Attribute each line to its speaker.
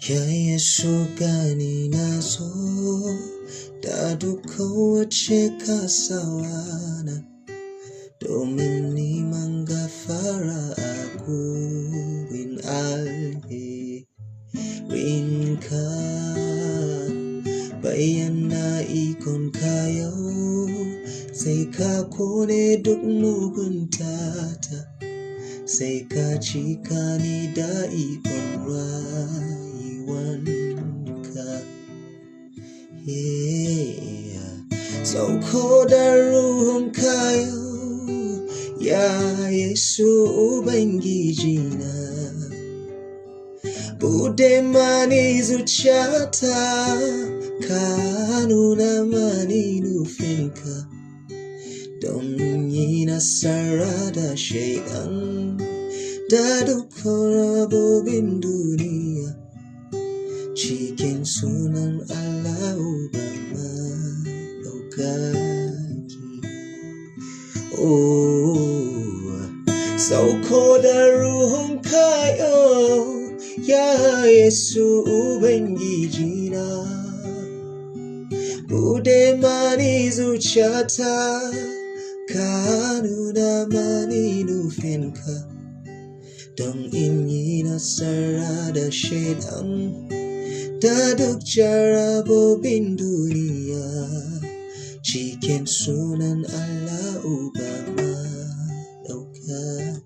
Speaker 1: Ya Yesu gani nazo da dukkan wacce kasawana domin neman gafara a gurin alherinka. Bayyana ikonka yau sai ka kone duk muguntata, sai ka cika ni da ikon rayuwanka. Sauko da ruhunka yau, ya Yesu Ubangijina. Buɗe mani zuciyata, ka nuna mani nufinka, don yi nasara da shaiɗan da dukkan rabobin duniya, cikin sunan Allah Uba Maɗaukaki. Sauko da ruhunka yau, ya Yesu Ubangijina. Buɗe mani zuciyata, ka nuna mani nufinka, don in yi nasara da shaiɗan da duk jarabobin duniya, cikin sunan Allah Uba Maɗaukaki.